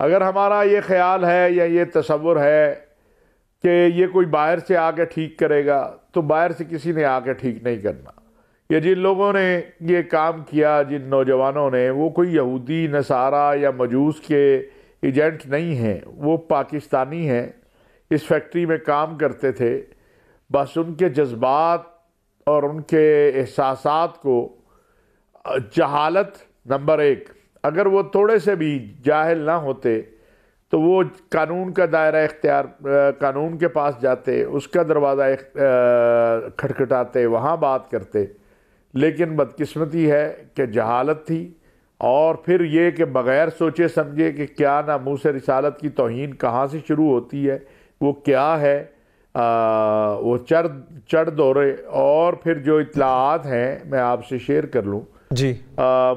اگر ہمارا یہ خیال ہے یا یہ تصور ہے کہ یہ کوئی باہر سے آ کے ٹھیک کرے گا، تو باہر سے کسی نے آ کے ٹھیک نہیں کرنا۔ یہ جن لوگوں نے یہ کام کیا، جن نوجوانوں نے، وہ کوئی یہودی، نصارہ یا مجوس کے ایجنٹ نہیں ہیں، وہ پاکستانی ہیں، اس فیکٹری میں کام کرتے تھے۔ بس ان کے جذبات اور ان کے احساسات کو جہالت نمبر 1، اگر وہ تھوڑے سے بھی جاہل نہ ہوتے تو وہ قانون کا دائرہ اختیار، قانون کے پاس جاتے، اس کا دروازہ کھٹکھٹاتے، وہاں بات کرتے۔ لیکن بدقسمتی ہے کہ جہالت تھی، اور پھر یہ کہ بغیر سوچے سمجھے کہ کیا ناموس رسالت کی توہین کہاں سے شروع ہوتی ہے، وہ کیا ہے، وہ چڑھ دورے، اور پھر جو اطلاعات ہیں میں آپ سے شیئر کر لوں جی،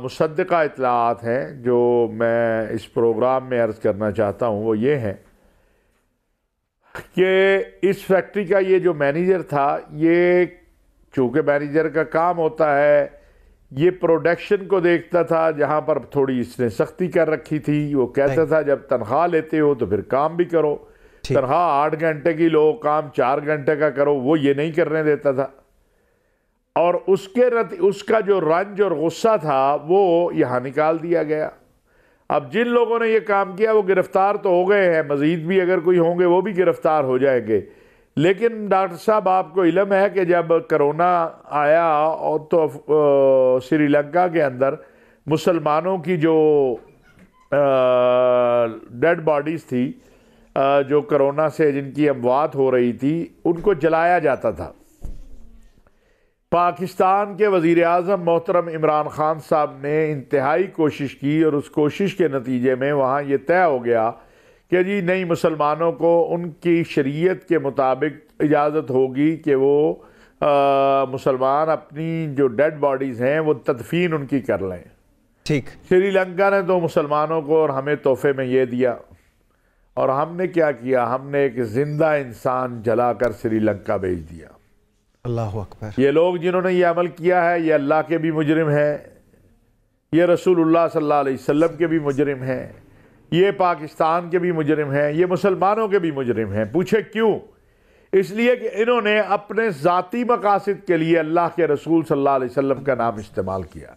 مصدقہ اطلاعات ہیں جو میں اس پروگرام میں عرض کرنا چاہتا ہوں، وہ یہ ہیں کہ اس فیکٹری کا یہ جو مینیجر تھا، یہ چونکہ مینیجر کا کام ہوتا ہے، یہ پروڈکشن کو دیکھتا تھا، جہاں پر تھوڑی اس نے سختی کر رکھی تھی۔ وہ کہتا تھا جب تنخواہ لیتے ہو تو پھر کام بھی کرو، تنخواہ 8 گھنٹے کی لو، کام 4 گھنٹے کا کرو، وہ یہ نہیں کرنے دیتا تھا۔ اور اس کا جو رنج اور غصہ تھا وہ یہاں نکال دیا گیا۔ اب جن لوگوں نے یہ کام کیا وہ گرفتار تو ہو گئے ہیں، مزید بھی اگر کوئی ہوں گے وہ بھی گرفتار ہو جائیں گے۔ لیکن ڈاکٹر صاحب آپ کو علم ہے کہ جب کرونا آیا اور تو سری لنکا کے اندر مسلمانوں کی جو ڈیڈ باڈیز تھی، جو کرونا سے جن کی اموات ہو رہی تھی، ان کو جلایا جاتا تھا۔ پاکستان کے وزیر اعظم محترم عمران خان صاحب نے انتہائی کوشش کی، اور اس کوشش کے نتیجے میں وہاں یہ طے ہو گیا کہ جی نہیں، مسلمانوں کو ان کی شریعت کے مطابق اجازت ہوگی کہ وہ مسلمان اپنی جو ڈیڈ باڈیز ہیں وہ تدفین ان کی کر لیں۔ ٹھیک۔ سری لنکا نے تو مسلمانوں کو اور ہمیں تحفے میں یہ دیا، اور ہم نے کیا کیا؟ ہم نے ایک زندہ انسان جلا کر سری لنکا بھیج دیا۔ اللہ اکبر۔ یہ لوگ جنہوں نے یہ عمل کیا ہے، یہ اللہ کے بھی مجرم ہیں، یہ رسول اللہ صلی اللہ علیہ وسلم کے بھی مجرم ہیں، یہ پاکستان کے بھی مجرم ہیں، یہ مسلمانوں کے بھی مجرم ہیں۔ پوچھے کیوں؟ اس لیے کہ انہوں نے اپنے ذاتی مقاصد کے لیے اللہ کے رسول صلی اللہ علیہ وسلم کا نام استعمال کیا۔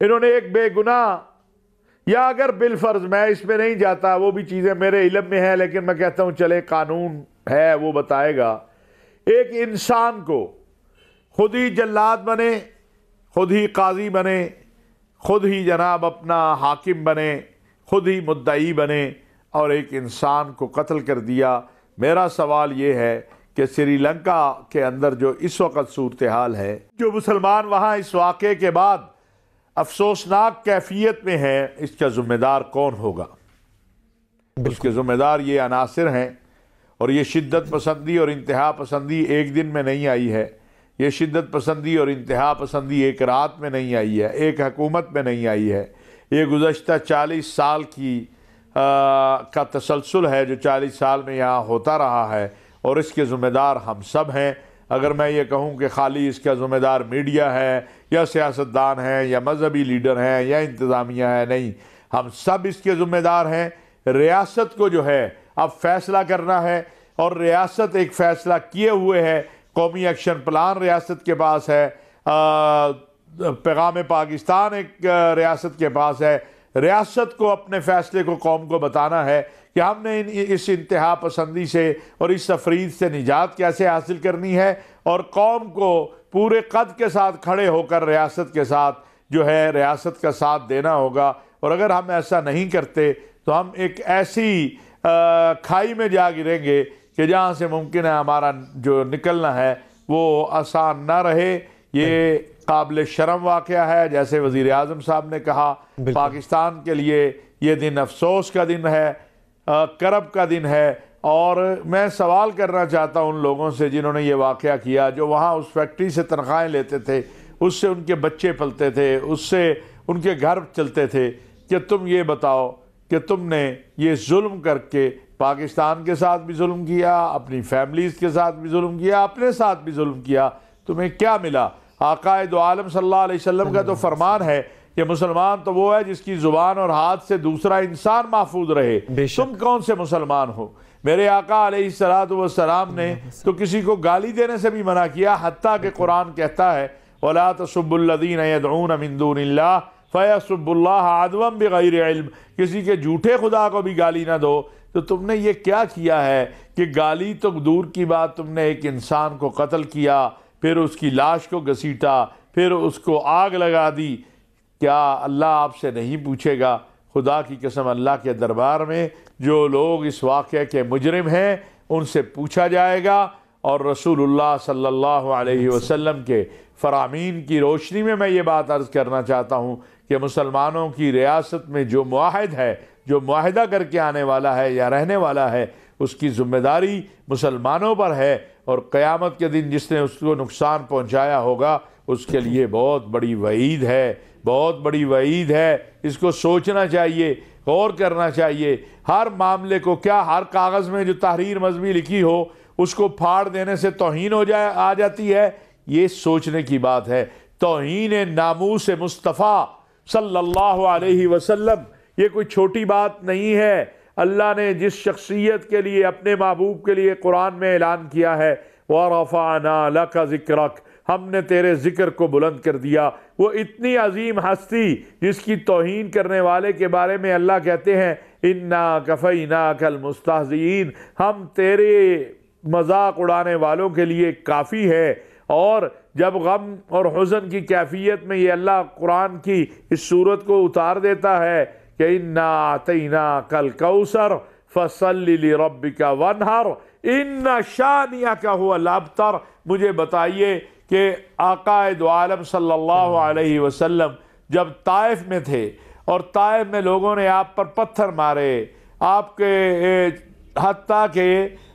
انہوں نے ایک بے گناہ، یا اگر بالفرض میں اس میں نہیں جاتا، وہ بھی چیزیں میرے علم میں ہیں، لیکن میں کہتا ہوں چلے قانون ہے وہ بتائے گا، ایک انسان کو خود ہی جلاد بنے، خود ہی قاضی بنے، خود ہی جناب اپنا حاکم بنے، خود ہی مدعی بنے، اور ایک انسان کو قتل کر دیا۔ میرا سوال یہ ہے کہ سری لنکا کے اندر جو اس وقت صورتحال ہے، جو مسلمان وہاں اس واقعے کے بعد افسوسناک کیفیت میں ہیں، اس کا ذمہ دار کون ہوگا؟ اس کے ذمہ دار یہ عناصر ہیں، اور یہ شدت پسندی اور انتہا پسندی ایک دن میں نہیں آئی ہے، یہ شدت پسندی اور انتہا پسندی ایک رات میں نہیں آئی ہے، ایک حکومت میں نہیں آئی ہے، یہ گزشتہ 40 سال کا تسلسل ہے جو 40 سال میں یہاں ہوتا رہا ہے، اور اس کے ذمہ دار ہم سب ہیں۔ اگر میں یہ کہوں کہ خالی اس کا ذمہ دار میڈیا ہے یا سیاستدان ہیں یا مذہبی لیڈر ہیں یا انتظامیہ ہے، نہیں، ہم سب اس کے ذمہ دار ہیں۔ ریاست کو جو ہے اب فیصلہ کرنا ہے، اور ریاست ایک فیصلہ کیے ہوئے ہے، قومی ایکشن پلان ریاست کے پاس ہے، پیغام پاکستان ایک ریاست کے پاس ہے۔ ریاست کو اپنے فیصلے کو قوم کو بتانا ہے کہ ہم نے اس انتہا پسندی سے اور اس تفرید سے نجات کیسے حاصل کرنی ہے، اور قوم کو پورے قد کے ساتھ کھڑے ہو کر ریاست کے ساتھ جو ہے ریاست کا ساتھ دینا ہوگا۔ اور اگر ہم ایسا نہیں کرتے تو ہم ایک ایسی کھائی میں جا گریں گے کہ جہاں سے ممکن ہے ہمارا جو نکلنا ہے وہ آسان نہ رہے۔ یہ قابل شرم واقعہ ہے، جیسے وزیر اعظم صاحب نے کہا، پاکستان کے لیے یہ دن افسوس کا دن ہے، کرب کا دن ہے۔ اور میں سوال کرنا چاہتا ہوں ان لوگوں سے جنہوں نے یہ واقعہ کیا، جو وہاں اس فیکٹری سے تنخواہیں لیتے تھے، اس سے ان کے بچے پلتے تھے، اس سے ان کے گھر چلتے تھے، کہ تم یہ بتاؤ کہ تم نے یہ ظلم کر کے پاکستان کے ساتھ بھی ظلم کیا، اپنی فیملیز کے ساتھ بھی ظلم کیا، اپنے ساتھ بھی ظلم کیا، تمہیں کیا ملا؟ آقا دو عالم صلی اللہ علیہ وسلم کا تو فرمان ہے کہ مسلمان تو وہ ہے جس کی زبان اور ہاتھ سے دوسرا انسان محفوظ رہے. تم کون سے مسلمان ہو؟ میرے آقا علیہ السلام نے تو کسی کو گالی دینے سے بھی منع کیا، حتیٰ کہ قرآن کہتا ہے وَلَا تَسُبُّوا الَّذِينَ يَدْعُونَ مِن دُونِ اللَّهِ فَيَسُبُّوا اللَّهَ عَدْوًا بِغَيْرِ عِلْمٍ. کسی کے جھوٹے خدا کو بھی گالی نہ دو. تو تم نے یہ کیا کیا ہے کہ گالی تو دور کی بات، تم نے ایک انسان کو قتل کیا، پھر اس کی لاش کو گھسیٹا، پھر اس کو آگ لگا دی. کیا اللہ آپ سے نہیں پوچھے گا؟ خدا کی قسم اللہ کے دربار میں جو لوگ اس واقعے کے مجرم ہیں ان سے پوچھا جائے گا. اور رسول اللہ صلی اللہ علیہ وسلم کے فرامین کی روشنی میں یہ بات عرض کرنا چاہتا ہوں کہ مسلمانوں کی ریاست میں جو معاہد ہے، جو معاہدہ کر کے آنے والا ہے یا رہنے والا ہے، اس کی ذمہ داری مسلمانوں پر ہے. اور قیامت کے دن جس نے اس کو نقصان پہنچایا ہوگا اس کے لیے بہت بڑی وعید ہے، بہت بڑی وعید ہے. اس کو سوچنا چاہیے، غور کرنا چاہیے. ہر معاملے کو، کیا ہر کاغذ میں جو تحریر مذہبی لکھی ہو اس کو پھاڑ دینے سے توہین آ جاتی ہے؟ یہ سوچنے کی بات ہے. توہین ناموس مصطفیٰ صلی اللہ علیہ وسلم یہ کوئی چھوٹی بات نہیں ہے. اللہ نے جس شخصیت کے لیے، اپنے محبوب کے لیے قرآن میں اعلان کیا ہے وَرَفَعْنَا لَكَ ذِكْرَكَ، ہم نے تیرے ذکر کو بلند کر دیا. وہ اتنی عظیم ہستی جس کی توہین کرنے والے کے بارے میں اللہ کہتے ہیں اِنَّا كَفَيْنَاكَ الْمُسْتَهْزِئِينَ، ہم تیرے مذاق اڑانے والوں کے لیے کافی ہے. اور جب غم اور حزن کی کیفیت میں یہ اللہ قرآن کی اس صورت کو اتار دیتا ہے کہ اِنَّا أَعْطَيْنَاكَ الْكَوْثَرَ فَصَلِّ لِرَبِّكَ وَانْحَرْ إِنَّ شَانِئَكَ هُوَ الْأَبْتَرُ، مجھے بتائیے کہ آقا دو عالم صلی اللہ علیہ وسلم جب طائف میں تھے اور طائف میں لوگوں نے آپ پر پتھر مارے، آپ کے حتیٰ کہ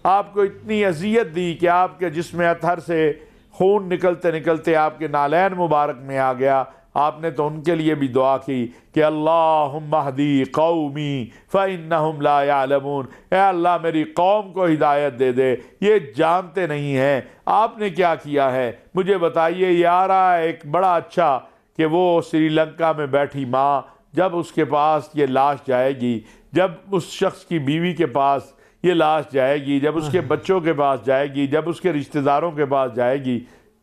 آپ کو اتنی اذیت دی کہ آپ کے جسم اطہر سے خون نکلتے نکلتے آپ کے نالین مبارک میں آ گیا، آپ نے تو ان کے لیے بھی دعا کی کہ اللہم اہدی قومی فإنہم لا یعلمون، اے اللہ میری قوم کو ہدایت دے دے، یہ جانتے نہیں ہیں. آپ نے کیا کیا ہے مجھے بتائیے. یہ آ رہا ہے ایک بڑا اچھا کہ وہ سری لنکا میں بیٹھی ماں، جب اس کے پاس یہ لاش جائے گی، جب اس شخص کی بیوی کے پاس یہ لاش جائے گی، جب اس کے بچوں کے پاس جائے گی، جب اس کے رشتہ داروں کے پاس جائے گی،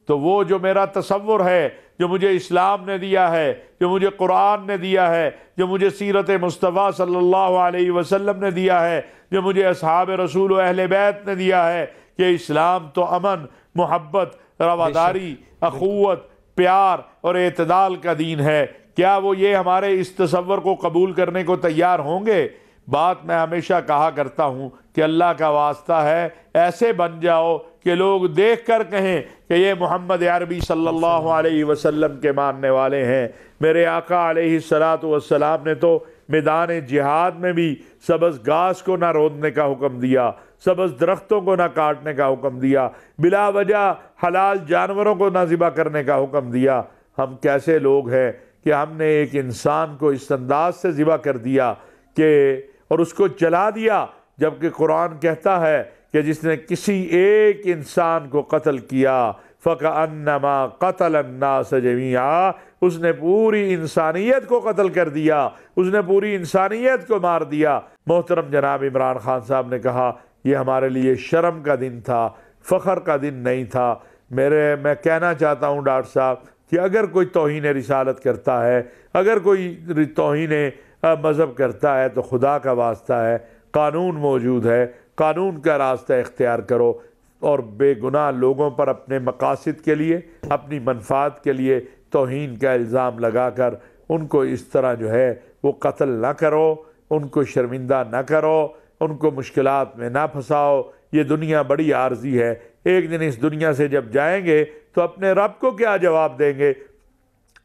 تو وہ جو میرا تصور ہے، جو مجھے اسلام نے دیا ہے، جو مجھے قرآن نے دیا ہے، جو مجھے سیرت مصطفیٰ صلی اللہ علیہ وسلم نے دیا ہے، جو مجھے اصحاب رسول و اہل بیت نے دیا ہے کہ اسلام تو امن، محبت، رواداری، اخوت، پیار اور اعتدال کا دین ہے، کیا وہ یہ ہمارے اس تصور کو قبول کرنے کو تیار ہوں گے؟ بات میں ہمیشہ کہا کرتا ہوں کہ اللہ کا واسطہ ہے ایسے بن جاؤ کہ لوگ دیکھ کر کہیں کہ یہ محمد عربی صلی اللہ علیہ وسلم کے ماننے والے ہیں. میرے آقا علیہ السلام نے تو میدان جہاد میں بھی سبز گھاس کو نہ رودنے کا حکم دیا، سبز درختوں کو نہ کاٹنے کا حکم دیا، بلا وجہ حلال جانوروں کو نہ ذبح کرنے کا حکم دیا. ہم کیسے لوگ ہیں کہ ہم نے ایک انسان کو اس انداز سے ذبح کر دیا کہ اور اس کو جلا دیا، جبکہ قرآن کہتا ہے کہ جس نے کسی ایک انسان کو قتل کیا فَكَأَنَّمَا قَتَلَ النَّاسَ جَمِيعًا، اس نے پوری انسانیت کو قتل کر دیا، اس نے پوری انسانیت کو مار دیا. محترم جناب عمران خان صاحب نے کہا یہ ہمارے لیے شرم کا دن تھا، فخر کا دن نہیں تھا. میں کہنا چاہتا ہوں ڈاکٹر صاحب کہ اگر کوئی توہین رسالت کرتا ہے، اگر کوئی توہین مذہب کرتا ہے تو خدا کا واسطہ ہے، قانون موجود ہے، قانون کا راستہ اختیار کرو اور بے گناہ لوگوں پر اپنے مقاصد کے لیے، اپنی منفعت کے لیے توہین کا الزام لگا کر ان کو اس طرح جو ہے وہ قتل نہ کرو، ان کو شرمندہ نہ کرو، ان کو مشکلات میں نہ پھنساؤ. یہ دنیا بڑی عارضی ہے، ایک دن اس دنیا سے جب جائیں گے تو اپنے رب کو کیا جواب دیں گے؟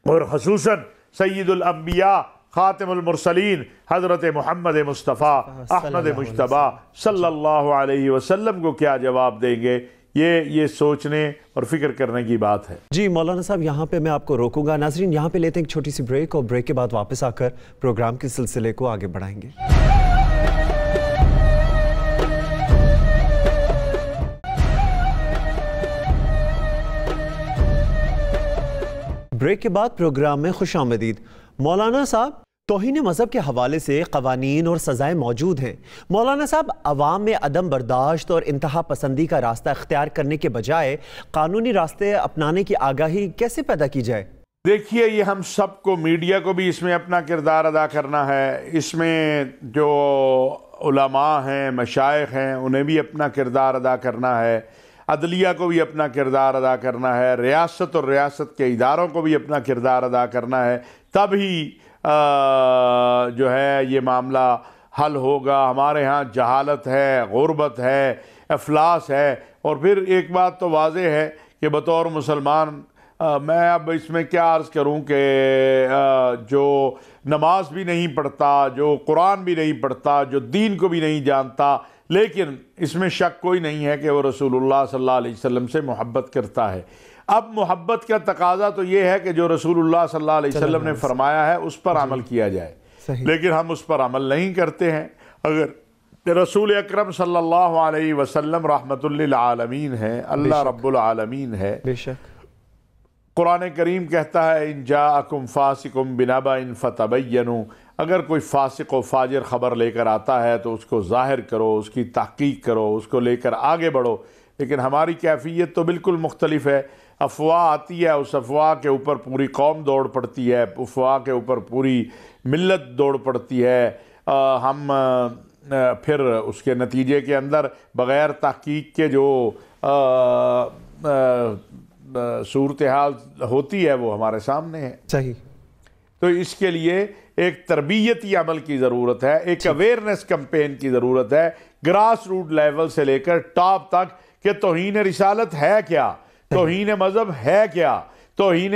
اور خصوصاً سید الانبیاء خاتم المرسلین حضرت محمد مصطفیٰ احمد مجتبیٰ صلی اللہ علیہ وسلم کو کیا جواب دیں گے؟ یہ سوچنے اور فکر کرنے کی بات ہے. جی مولانا صاحب یہاں پہ میں آپ کو روکوں گا. ناظرین یہاں پہ لیتے ہیں ایک چھوٹی سی بریک اور بریک کے بعد واپس آ کر پروگرام کے سلسلے کو آگے بڑھائیں گے. بریک کے بعد پروگرام میں خوش آمدید. مولانا صاحب، توہین مذہب کے حوالے سے قوانین اور سزائیں موجود ہیں۔ مولانا صاحب، عوام میں عدم برداشت اور انتہا پسندی کا راستہ اختیار کرنے کے بجائے قانونی راستے اپنانے کی آگاہی کیسے پیدا کی جائے؟ دیکھیے، یہ ہم سب کو، میڈیا کو بھی اس میں اپنا کردار ادا کرنا ہے، اس میں جو علماء ہیں، مشائخ ہیں، انہیں بھی اپنا کردار ادا کرنا ہے، عدلیہ کو بھی اپنا کردار ادا کرنا ہے، ریاست اور ریاست کے اداروں کو بھی اپنا کردار ادا کرنا ہے، تب ہی جو ہے یہ معاملہ حل ہوگا۔ ہمارے ہاں جہالت ہے، غربت ہے، افلاس ہے، اور پھر ایک بات تو واضح ہے کہ بطور مسلمان میں اب اس میں کیا عرض کروں کہ جو نماز بھی نہیں پڑھتا، جو قرآن بھی نہیں پڑھتا، جو دین کو بھی نہیں جانتا، لیکن اس میں شک کوئی نہیں ہے کہ وہ رسول اللہ صلی اللہ علیہ وسلم سے محبت کرتا ہے۔ اب محبت کا تقاضا تو یہ ہے کہ جو رسول اللہ صلی اللہ علیہ وسلم نے فرمایا ہے اس پر عمل کیا جائے، لیکن ہم اس پر عمل نہیں کرتے ہیں۔ اگر رسول اکرم صلی اللہ علیہ وسلم رحمت للعالمین ہے، اللہ رب العالمین ہے، بے شک قرآن کریم کہتا ہے ان جاءکم فاسق بنبأ فتبینوا، اگر کوئی فاسق و فاجر خبر لے کر آتا ہے تو اس کو ظاہر کرو، اس کی تحقیق کرو، اس کو لے کر آگے بڑھو۔ لیکن ہماری کیفیت تو بالکل مختلف ہے۔ افواہ آتی ہے، اس افواہ کے اوپر پوری قوم دوڑ پڑتی ہے، افواہ کے اوپر پوری ملت دوڑ پڑتی ہے، ہم پھر اس کے نتیجے کے اندر بغیر تحقیق کے جو صورتحال ہوتی ہے وہ ہمارے سامنے ہے۔ صحیح۔ تو اس کے لیے ایک تربیتی عمل کی ضرورت ہے، ایک اویئرنیس کمپین کی ضرورت ہے، گراس روٹ لیول سے لے کر ٹاپ تک، کہ توہین رسالت ہے کیا، توہین مذہب ہے کیا، توہین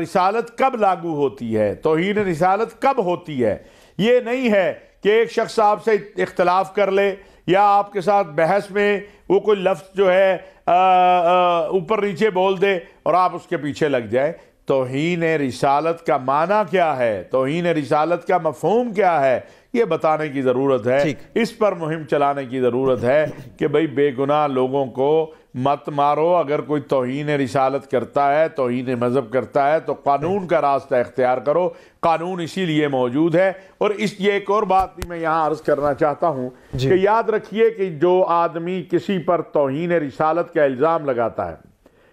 رسالت کب لاگو ہوتی ہے، توہین رسالت کب ہوتی ہے۔ یہ نہیں ہے کہ ایک شخص آپ سے اختلاف کر لے یا آپ کے ساتھ بحث میں وہ کوئی لفظ جو ہے اوپر نیچے بول دے اور آپ اس کے پیچھے لگ جائے۔ توہین رسالت کا معنی کیا ہے، توہین رسالت کا مفہوم کیا ہے، یہ بتانے کی ضرورت ہے، اس پر مہم چلانے کی ضرورت ہے کہ بھئی بے گناہ لوگوں کو مت مارو۔ اگر کوئی توہین رسالت کرتا ہے، توہین مذہب کرتا ہے، تو قانون کا راستہ اختیار کرو۔ قانون اسی لیے موجود ہے۔ اور یہ ایک اور بات بھی میں یہاں عرض کرنا چاہتا ہوں کہ یاد رکھیے کہ جو آدمی کسی پر توہین رسالت کا الزام لگاتا ہے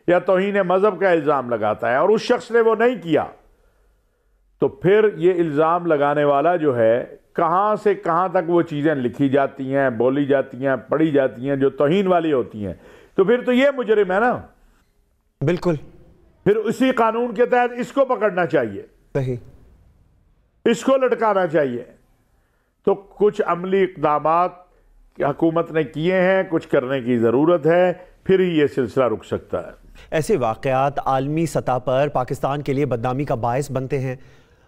یا توہین مذہب کا الزام لگاتا ہے اور اس شخص نے وہ نہیں کیا، تو پھر یہ الزام لگانے والا جو ہے کہاں سے کہاں تک وہ چیزیں لکھی جاتی ہیں، بولی جاتی ہیں، پڑھی جاتی ہیں جو توہین والی ہوتی ہیں، تو پھر تو یہ مجرم ہے نا۔ بالکل۔ پھر اسی قانون کے تحت اس کو پکڑنا چاہیے، صحیح، اس کو لٹکانا چاہیے۔ تو کچھ عملی اقدامات حکومت نے کیے ہیں، کچھ کرنے کی ضرورت ہے، پھر ہی یہ سلسلہ رک سکتا ہے۔ ایسے واقعات عالمی سطح پر پاکستان کے لیے بدنامی کا باعث بنتے ہیں۔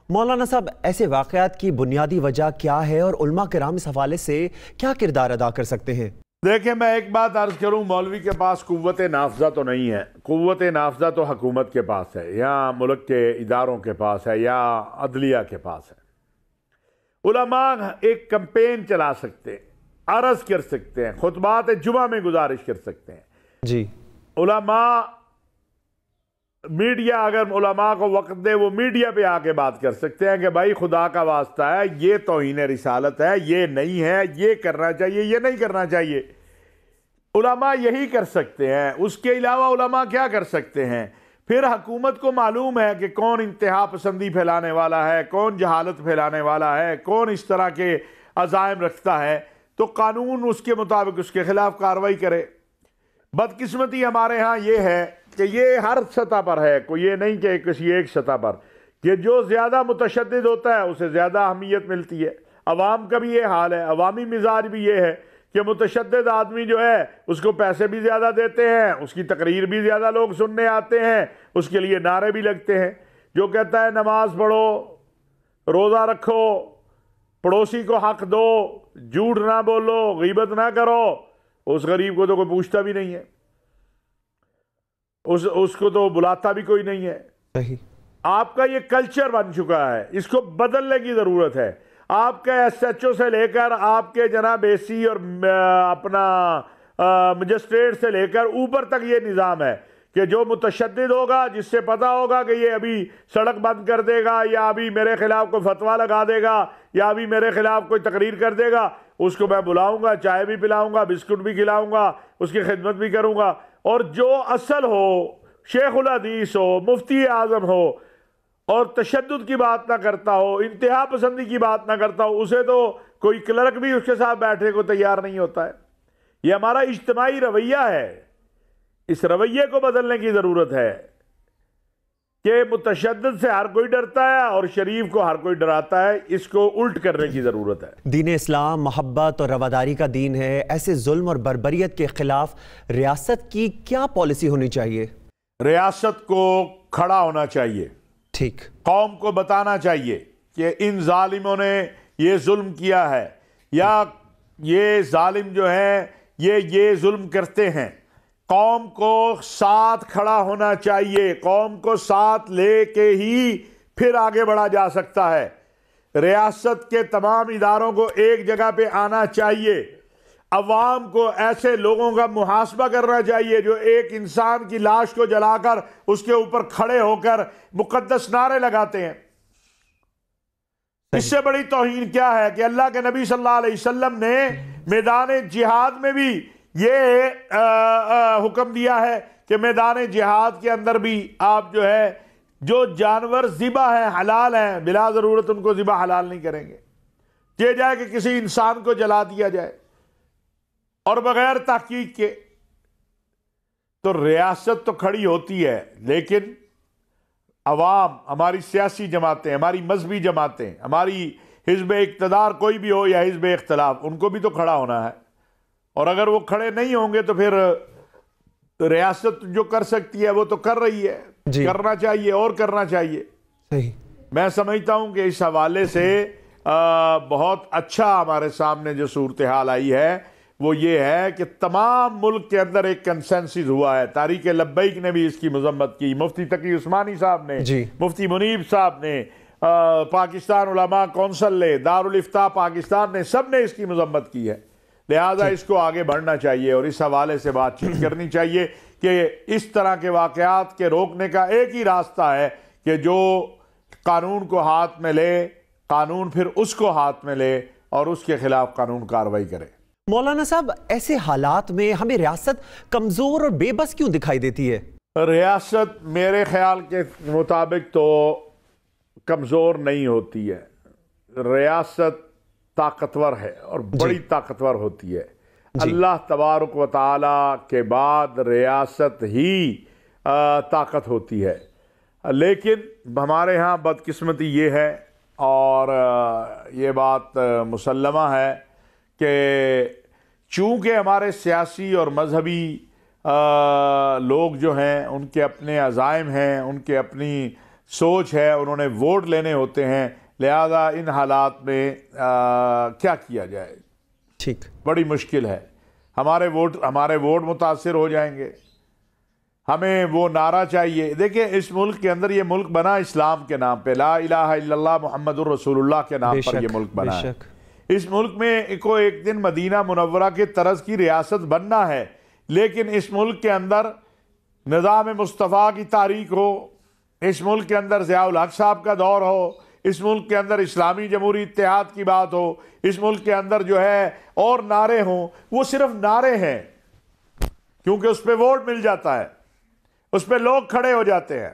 مولانا صاحب، ایسے واقعات کی بنیادی وجہ کیا ہے اور علماء کرام اس حوالے سے کیا کردار ادا کر سکتے ہیں؟ دیکھیں، میں ایک بات عرض کروں، مولوی کے پاس قوت نافذہ تو نہیں ہے، قوت نافذہ تو حکومت کے پاس ہے یا ملک کے اداروں کے پاس ہے یا عدلیہ کے پاس ہے۔ علماء ایک کمپین چلا سکتے ہیں، عرض کر سکتے ہیں، خطبات جمعہ میں گزارش کر سکتے ہیں۔ جی، علماء، میڈیا اگر علماء کو وقت دے وہ میڈیا پہ آ کے بات کر سکتے ہیں کہ بھائی خدا کا واسطہ ہے، یہ توہین رسالت ہے، یہ نہیں ہے، یہ کرنا چاہیے، یہ نہیں کرنا چاہیے۔ علماء یہی کر سکتے ہیں۔ اس کے علاوہ علماء کیا کر سکتے ہیں؟ پھر حکومت کو معلوم ہے کہ کون انتہا پسندی پھیلانے والا ہے، کون جہالت پھیلانے والا ہے، کون اس طرح کے عزائم رکھتا ہے، تو قانون اس کے مطابق اس کے خلاف کارروائی کرے۔ بدقسمتی ہمارے ہاں یہ ہے کہ یہ ہر سطح پر ہے، کوئی یہ نہیں کہ کسی ایک سطح پر، کہ جو زیادہ متشدد ہوتا ہے اسے زیادہ اہمیت ملتی ہے۔ عوام کا بھی یہ حال ہے، عوامی مزاج بھی یہ ہے کہ متشدد آدمی جو ہے اس کو پیسے بھی زیادہ دیتے ہیں، اس کی تقریر بھی زیادہ لوگ سننے آتے ہیں، اس کے لیے نعرے بھی لگتے ہیں۔ جو کہتا ہے نماز پڑھو، روزہ رکھو، پڑوسی کو حق دو، جھوٹ نہ بولو، غیبت نہ کرو، اس غریب کو تو کوئی پوچھتا بھی نہیں ہے، اس کو تو بلاتا بھی کوئی نہیں ہے۔ صحیح۔ آپ کا یہ کلچر بن چکا ہے، اس کو بدلنے کی ضرورت ہے۔ آپ کے ایس ایچ او سے لے کر آپ کے جناب اے سی اور اپنا مجسٹریٹ سے لے کر اوپر تک یہ نظام ہے کہ کہ جو متشدد ہوگا، جس سے پتا ہوگا کہ یہ ابھی سڑک بند کر دے گا یا ابھی میرے خلاف کوئی فتویٰ لگا دے گا یا ابھی میرے خلاف کوئی تقریر کر دے گا، اس کو میں بلاؤں گا، چائے بھی پلاؤں گا، بسکٹ بھی کھلاؤں گا، اس کی خدمت بھی کروں گا۔ اور جو اصل ہو، شیخ الحدیث ہو، مفتی اعظم ہو، اور تشدد کی بات نہ کرتا ہو، انتہا پسندی کی بات نہ کرتا ہو، اسے تو کوئی کلرک بھی اس کے ساتھ بیٹھنے کو تیار نہیں ہوتا ہے۔ یہ ہمارا اجتماعی رویہ ہے، اس رویے کو بدلنے کی ضرورت ہے کہ متشدد سے ہر کوئی ڈرتا ہے اور شریف کو ہر کوئی ڈراتا ہے، اس کو الٹ کرنے کی ضرورت ہے۔ دین اسلام محبت اور رواداری کا دین ہے، ایسے ظلم اور بربریت کے خلاف ریاست کی کیا پالیسی ہونی چاہیے؟ ریاست کو کھڑا ہونا چاہیے، ٹھیک، قوم کو بتانا چاہیے کہ ان ظالموں نے یہ ظلم کیا ہے، یا یہ ظالم جو ہیں یہ ظلم کرتے ہیں۔ قوم کو ساتھ کھڑا ہونا چاہیے، قوم کو ساتھ لے کے ہی پھر آگے بڑھا جا سکتا ہے۔ ریاست کے تمام اداروں کو ایک جگہ پہ آنا چاہیے، عوام کو ایسے لوگوں کا محاسبہ کرنا چاہیے جو ایک انسان کی لاش کو جلا کر اس کے اوپر کھڑے ہو کر مقدس نعرے لگاتے ہیں۔ اس سے بڑی توہین کیا ہے کہ اللہ کے نبی صلی اللہ علیہ وسلم نے میدان جہاد میں بھی یہ حکم دیا ہے کہ میدان جہاد کے اندر بھی آپ جو ہے جو جانور ذبح ہیں حلال ہیں، بلا ضرورت ان کو ذبح حلال نہیں کریں گے، یہ جائے کہ کسی انسان کو جلا دیا جائے اور بغیر تحقیق کے۔ تو ریاست تو کھڑی ہوتی ہے، لیکن عوام، ہماری سیاسی جماعتیں، ہماری مذہبی جماعتیں، ہماری حزب اقتدار کوئی بھی ہو یا حزب اختلاف، ان کو بھی تو کھڑا ہونا ہے۔ اور اگر وہ کھڑے نہیں ہوں گے تو پھر ریاست جو کر سکتی ہے وہ تو کر رہی ہے، کرنا چاہیے اور کرنا چاہیے۔ صحیح، میں سمجھتا ہوں کہ اس حوالے سے بہت اچھا ہمارے سامنے جو صورتحال آئی ہے وہ یہ ہے کہ تمام ملک کے اندر ایک کنسنسس ہوا ہے۔ تحریک لبیک نے بھی اس کی مذمت کی، مفتی تقی عثمانی صاحب نے، مفتی منیب صاحب نے، پاکستان علماء کونسل نے، دارالافتاء پاکستان نے، سب نے اس کی مذمت کی ہے۔ لہذا اس کو آگے بڑھنا چاہیے اور اس حوالے سے بات چیت کرنی چاہیے کہ اس طرح کے واقعات کے روکنے کا ایک ہی راستہ ہے کہ جو قانون کو ہاتھ میں لے، قانون پھر اس کو ہاتھ میں لے اور اس کے خلاف قانون کارروائی کرے۔ مولانا صاحب، ایسے حالات میں ہمیں ریاست کمزور اور بے بس کیوں دکھائی دیتی ہے؟ ریاست میرے خیال کے مطابق تو کمزور نہیں ہوتی ہے، ریاست طاقتور ہے اور بڑی طاقتور ہوتی ہے۔ اللہ تبارک و تعالی کے بعد ریاست ہی طاقت ہوتی ہے، لیکن ہمارے ہاں بدقسمتی یہ ہے اور یہ بات مسلمہ ہے کہ چونکہ ہمارے سیاسی اور مذہبی لوگ جو ہیں ان کے اپنے عزائم ہیں، ان کے اپنی سوچ ہے، انہوں نے ووٹ لینے ہوتے ہیں، لہذا ان حالات میں کیا کیا جائے؟ ٹھیک، بڑی مشکل ہے۔ ہمارے ووٹ متاثر ہو جائیں گے، ہمیں وہ نعرہ چاہیے۔ دیکھیں اس ملک کے اندر یہ ملک بنا اسلام کے نام پہ، لا الہ الا اللہ محمد الرسول اللہ کے نام پر یہ ملک بنا ہے۔ اس ملک میں کو ایک دن مدینہ منورہ کے طرز کی ریاست بننا ہے، لیکن اس ملک کے اندر نظام مصطفیٰ کی تاریخ ہو، اس ملک کے اندر ضیاء الحق صاحب کا دور ہو، اس ملک کے اندر اسلامی جمہوری اتحاد کی بات ہو، اس ملک کے اندر جو ہے اور نعرے ہوں، وہ صرف نعرے ہیں کیونکہ اس پہ ووٹ مل جاتا ہے، اس پہ لوگ کھڑے ہو جاتے ہیں۔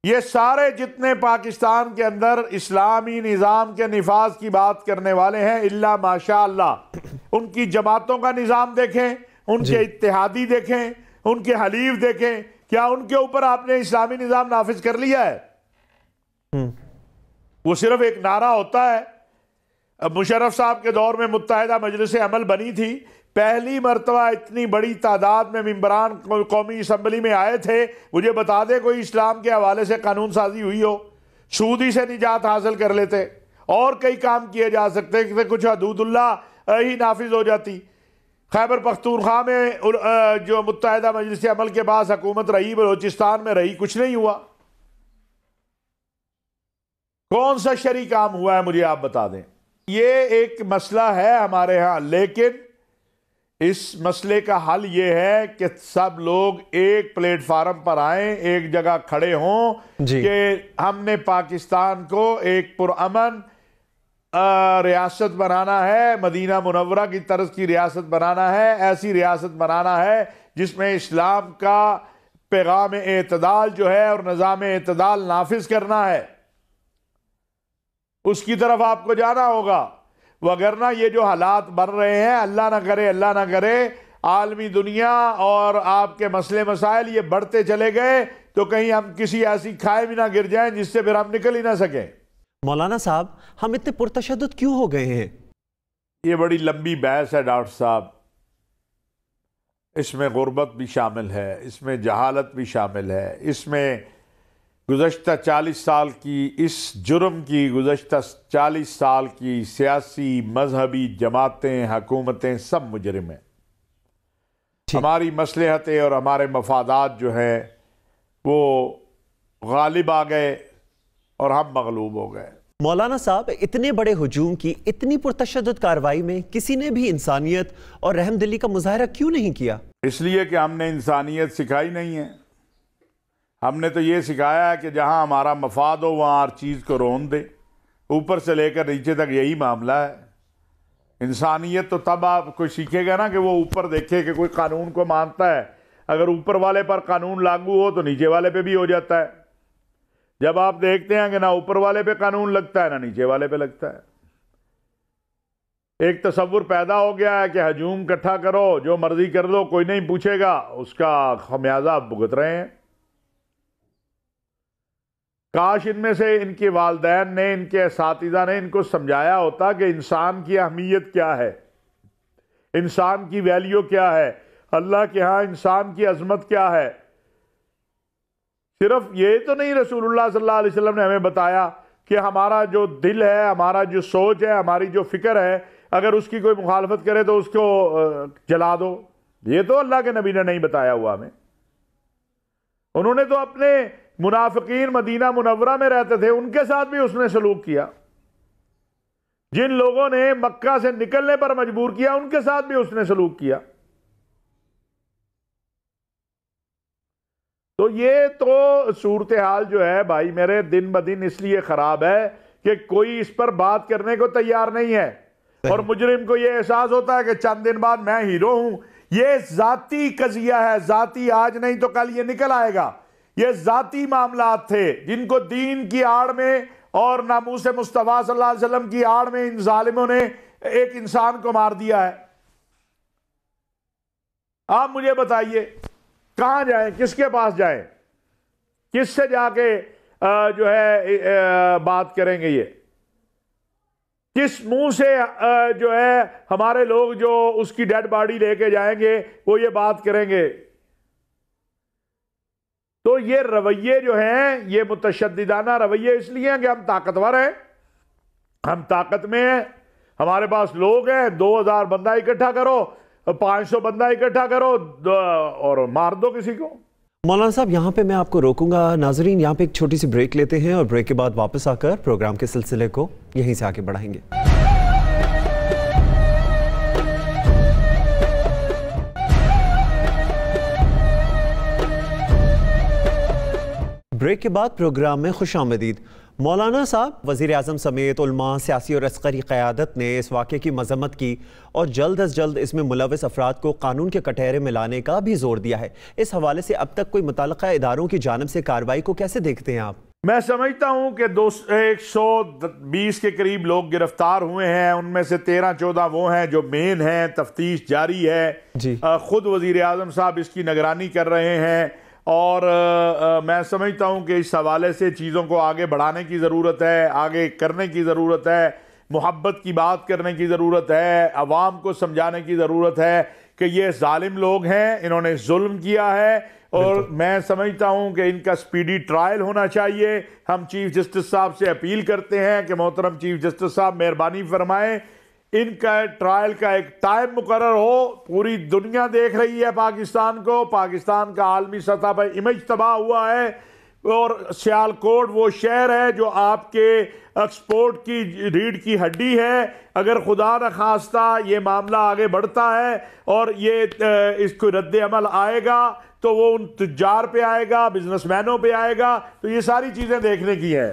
یہ سارے جتنے پاکستان کے اندر اسلامی نظام کے نفاذ کی بات کرنے والے ہیں الا ماشاء اللہ، ان کی جماعتوں کا نظام دیکھیں، ان کے اتحادی دیکھیں، ان کے حلیف دیکھیں، کیا ان کے اوپر آپ نے اسلامی نظام نافذ کر لیا ہے؟ وہ صرف ایک نعرہ ہوتا ہے۔ مشرف صاحب کے دور میں متحدہ مجلس عمل بنی تھی، پہلی مرتبہ اتنی بڑی تعداد میں ممبران قومی اسمبلی میں آئے تھے، مجھے بتا دے کوئی اسلام کے حوالے سے قانون سازی ہوئی ہو؟ سودی سے نجات حاصل کر لیتے، اور کئی کام کیے جا سکتے کہ کچھ حدود اللہ ہی نافذ ہو جاتی۔ خیبر پختونخوا میں جو متحدہ مجلس عمل کے پاس حکومت رہی، بلوچستان میں رہی، کچھ نہیں ہوا۔ کون سا شرعی کام ہوا ہے مجھے آپ بتا دیں؟ یہ ایک مسئلہ ہے ہمارے ہاں، لیکن اس مسئلے کا حل یہ ہے کہ سب لوگ ایک پلیٹ فارم پر آئیں، ایک جگہ کھڑے ہوں کہ ہم نے پاکستان کو ایک پرامن ریاست بنانا ہے، مدینہ منورہ کی طرز کی ریاست بنانا ہے، ایسی ریاست بنانا ہے جس میں اسلام کا پیغام اعتدال جو ہے اور نظام اعتدال نافذ کرنا ہے، اس کی طرف آپ کو جانا ہوگا۔ وگرنہ یہ جو حالات بن رہے ہیں، اللہ نہ کرے عالمی دنیا اور آپ کے مسئلے مسائل یہ بڑھتے چلے گئے تو کہیں ہم کسی ایسی کھائے بھی نہ گر جائیں جس سے پھر ہم نکل ہی نہ سکیں۔ مولانا صاحب، ہم اتنے پرتشدد کیوں ہو گئے ہیں؟ یہ بڑی لمبی بحث ہے ڈاکٹر صاحب، اس میں غربت بھی شامل ہے، اس میں جہالت بھی شامل ہے، اس میں گزشتہ 40 سال کی اس جرم کی گزشتہ 40 سال کی سیاسی مذہبی جماعتیں حکومتیں سب مجرم ہیں۔ ہماری مصلحتیں اور ہمارے مفادات جو ہیں وہ غالب آ گئے اور ہم مغلوب ہو گئے۔ مولانا صاحب، اتنے بڑے ہجوم کی اتنی پرتشدد کارروائی میں کسی نے بھی انسانیت اور رحم دلی کا مظاہرہ کیوں نہیں کیا؟ اس لیے کہ ہم نے انسانیت سکھائی نہیں ہے۔ ہم نے تو یہ سکھایا ہے کہ جہاں ہمارا مفاد ہو وہاں ہر چیز کو رون دے، اوپر سے لے کر نیچے تک یہی معاملہ ہے۔ انسانیت تو تب آپ کوئی سیکھے گا نا کہ وہ اوپر دیکھے کہ کوئی قانون کو مانتا ہے۔ اگر اوپر والے پر قانون لاگو ہو تو نیچے والے پہ بھی ہو جاتا ہے۔ جب آپ دیکھتے ہیں کہ نہ اوپر والے پہ قانون لگتا ہے نہ نیچے والے پہ لگتا ہے، ایک تصور پیدا ہو گیا ہے کہ ہجوم اکٹھا کرو، جو مرضی کر دو، کوئی نہیں پوچھے گا، اس کا خمیازہ آپ بھگت رہے ہیں۔ کاش ان میں سے ان کے والدین نے، ان کے اساتذہ نے ان کو سمجھایا ہوتا کہ انسان کی اہمیت کیا ہے، انسان کی ویلیو کیا ہے، اللہ کے ہاں انسان کی عظمت کیا ہے۔ صرف یہ تو نہیں رسول اللہ صلی اللہ علیہ وسلم نے ہمیں بتایا کہ ہمارا جو دل ہے، ہمارا جو سوچ ہے، ہماری جو فکر ہے، اگر اس کی کوئی مخالفت کرے تو اس کو جلا دو۔ یہ تو اللہ کے نبی نے نہیں بتایا ہوا ہمیں۔ انہوں نے تو اپنے منافقین مدینہ منورہ میں رہتے تھے، ان کے ساتھ بھی اس نے سلوک کیا۔ جن لوگوں نے مکہ سے نکلنے پر مجبور کیا ان کے ساتھ بھی اس نے سلوک کیا۔ تو یہ تو صورتحال جو ہے بھائی میرے دن بدن اس لیے خراب ہے کہ کوئی اس پر بات کرنے کو تیار نہیں ہے، اور مجرم کو یہ احساس ہوتا ہے کہ چند دن بعد میں ہیرو ہوں۔ یہ ذاتی قضیہ ہے، ذاتی، آج نہیں تو کل یہ نکل آئے گا۔ یہ ذاتی معاملات تھے جن کو دین کی آڑ میں اور ناموس مصطفیٰ صلی اللہ علیہ وسلم کی آڑ میں ان ظالموں نے ایک انسان کو مار دیا ہے۔ آپ مجھے بتائیے کہاں جائیں، کس کے پاس جائیں، کس سے جا کے جو ہے بات کریں گے؟ یہ کس منہ سے جو ہے ہمارے لوگ جو اس کی ڈیڈ باڈی لے کے جائیں گے وہ یہ بات کریں گے؟ تو یہ رویے جو ہیں یہ متشددانہ رویے اس لیے ہیں کہ ہم طاقتور ہیں، ہم طاقت میں ہیں، ہمارے پاس لوگ ہیں۔ 2000 بندہ اکٹھا کرو، 500 بندہ اکٹھا کرو اور مار دو کسی کو۔ مولانا صاحب، یہاں پہ میں آپ کو روکوں گا۔ ناظرین، یہاں پہ ایک چھوٹی سی بریک لیتے ہیں اور بریک کے بعد واپس آ کر پروگرام کے سلسلے کو یہیں سے آگے بڑھائیں گے۔ بریک کے بعد پروگرام میں خوش آمدید۔ مولانا صاحب، وزیر اعظم سمیت علماء، سیاسی اور عسکری قیادت نے اس واقعے کی مذمت کی اور جلد از جلد اس میں ملوث افراد کو قانون کے کٹہرے میں لانے کا بھی زور دیا ہے۔ اس حوالے سے اب تک کوئی متعلقہ اداروں کی جانب سے کارروائی کو کیسے دیکھتے ہیں آپ؟ میں سمجھتا ہوں کہ 120 کے قریب لوگ گرفتار ہوئے ہیں، ان میں سے 13-14 وہ ہیں جو مین ہیں، تفتیش جاری ہے۔ خود وزیر اعظم صاحب اس کی نگرانی کر رہے ہیں، اور میں سمجھتا ہوں کہ اس حوالے سے چیزوں کو آگے بڑھانے کی ضرورت ہے، آگے کرنے کی ضرورت ہے، محبت کی بات کرنے کی ضرورت ہے، عوام کو سمجھانے کی ضرورت ہے کہ یہ ظالم لوگ ہیں، انہوں نے ظلم کیا ہے، اور میں سمجھتا ہوں کہ ان کا سپیڈی ٹرائل ہونا چاہیے۔ ہم چیف جسٹس صاحب سے اپیل کرتے ہیں کہ محترم چیف جسٹس صاحب مہربانی فرمائیں، ان کا ٹرائل کا ایک ٹائم مقرر ہو۔ پوری دنیا دیکھ رہی ہے پاکستان کو، پاکستان کا عالمی سطح پر امیج تباہ ہوا ہے، اور سیالکوٹ وہ شہر ہے جو آپ کے ایکسپورٹ کی ریڑھ کی ہڈی ہے. اگر خدا نخواستہ یہ معاملہ آگے بڑھتا ہے اور یہ اس کو رد عمل آئے گا تو وہ ان تجار پہ آئے گا, بزنس مینوں پہ آئے گا. تو یہ ساری چیزیں دیکھنے کی ہیں.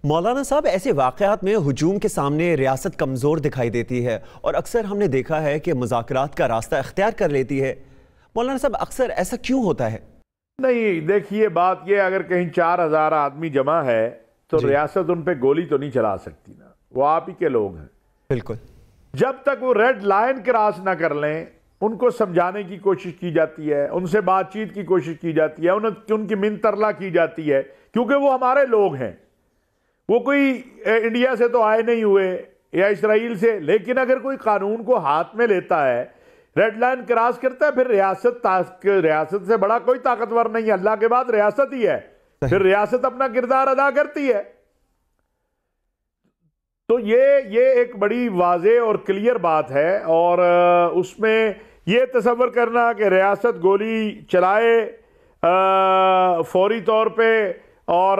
مولانا صاحب, ایسے واقعات میں ہجوم کے سامنے ریاست کمزور دکھائی دیتی ہے اور اکثر ہم نے دیکھا ہے کہ مذاکرات کا راستہ اختیار کر لیتی ہے. مولانا صاحب, اکثر ایسا کیوں ہوتا ہے؟ نہیں, دیکھیے بات یہ, اگر کہیں 4000 آدمی جمع ہے تو ریاست ان پہ گولی تو نہیں چلا سکتی نا, وہ آپ ہی کے لوگ ہیں. بالکل. جب تک وہ ریڈ لائن کراس نہ کر لیں, ان کو سمجھانے کی کوشش کی جاتی ہے, ان سے بات چیت کی کوشش کی جاتی ہے, ان کی منترلا کی جاتی ہے, کیونکہ وہ ہمارے لوگ ہیں. وہ کوئی انڈیا سے تو آئے نہیں ہوئے یا اسرائیل سے, لیکن اگر کوئی قانون کو ہاتھ میں لیتا ہے, ریڈ لائن کراس کرتا ہے, پھر ریاست سے بڑا کوئی طاقتور نہیں ہے. اللہ کے بعد ریاست ہی ہے, پھر ریاست اپنا کردار ادا کرتی ہے. تو یہ ایک بڑی واضح اور کلیئر بات ہے. اور اس میں یہ تصور کرنا کہ ریاست گولی چلائے فوری طور پہ اور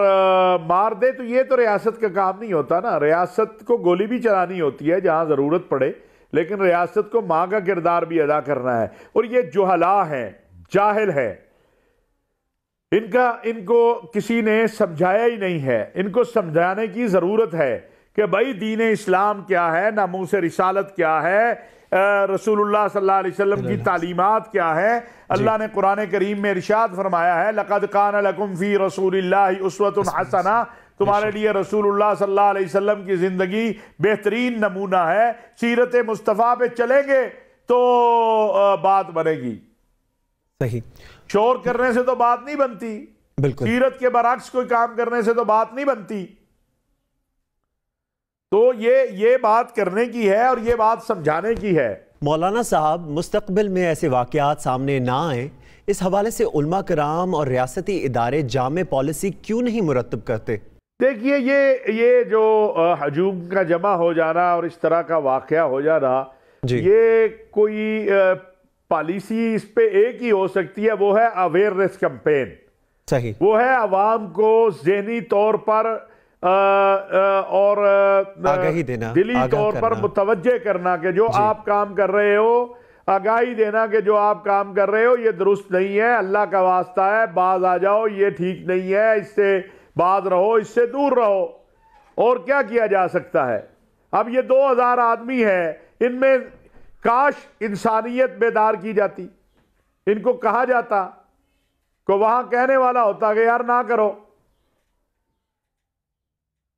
مار دے, تو یہ تو ریاست کا کام نہیں ہوتا نا. ریاست کو گولی بھی چلانی ہوتی ہے جہاں ضرورت پڑے, لیکن ریاست کو ماں کا کردار بھی ادا کرنا ہے. اور یہ جہلا ہیں, جاہل ہیں, ان کو کسی نے سمجھایا ہی نہیں ہے. ان کو سمجھانے کی ضرورت ہے کہ بھائی دین اسلام کیا ہے, ناموس رسالت کیا ہے, رسول اللہ صلی اللہ علیہ وسلم کی تعلیمات کیا ہے. اللہ نے قرآن کریم میں ارشاد فرمایا ہے, لَقَدْ كَانَ لَكُمْ فِي رَسُولِ اللَّهِ أُسْوَةٌ حَسَنَةٌ, تمہارے لیے رسول اللہ صلی اللہ علیہ وسلم کی زندگی بہترین نمونہ ہے. سیرت مصطفیٰ پہ چلیں گے تو بات بنے گی. صحیح. شور کرنے سے تو بات نہیں بنتی, بالکل. سیرت کے برعکس کوئی کام کرنے سے تو بات نہیں بنتی. تو یہ بات کرنے کی ہے اور یہ بات سمجھانے کی ہے. مولانا صاحب, مستقبل میں ایسے واقعات سامنے نہ آئیں, اس حوالے سے علماء کرام اور ریاستی ادارے جامع پالیسی کیوں نہیں مرتب کرتے؟ دیکھیے, یہ جو ہجوم کا جمع ہو جانا اور اس طرح کا واقعہ ہو جانا, یہ کوئی پالیسی اس پہ ایک ہی ہو سکتی ہے, وہ ہے اویئرنیس کمپین. صحیح. وہ ہے عوام کو ذہنی طور پر اور آگاہی دینا, دلی طور پر متوجہ کرنا کہ جو آپ کام کر رہے ہو, آگاہی دینا کہ جو آپ کام کر رہے ہو یہ درست نہیں ہے, اللہ کا واسطہ ہے, باز آ جاؤ, یہ ٹھیک نہیں ہے, اس سے باز رہو, اس سے دور رہو. اور کیا کیا جا سکتا ہے؟ اب یہ 2000 آدمی ہے, ان میں کاش انسانیت بیدار کی جاتی, ان کو کہا جاتا, کہ وہاں کہنے والا ہوتا کہ یار نہ کرو.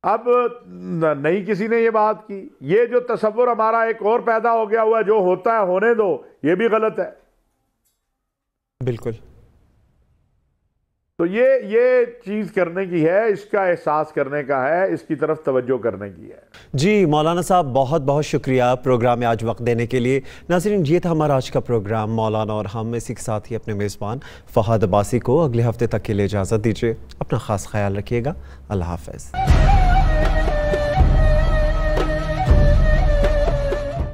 اب نہیں کسی نے یہ بات کی. یہ جو تصور ہمارا ایک اور پیدا ہو گیا ہوا ہے, جو ہوتا ہے ہونے دو, یہ بھی غلط ہے. بالکل. تو یہ چیز کرنے کی ہے, اس کا احساس کرنے کا ہے, اس کی طرف توجہ کرنے کی ہے. جی مولانا صاحب, بہت بہت شکریہ پروگرام میں آج وقت دینے کے لیے. ناظرین, یہ تھا ہمارا آج کا پروگرام. مولانا اور ہم اسی کے ساتھ ہی اپنے میزبان فہد عباسی کو اگلے ہفتے تک کے لیے اجازت دیجیے. اپنا خاص خیال رکھیے گا. اللہ حافظ.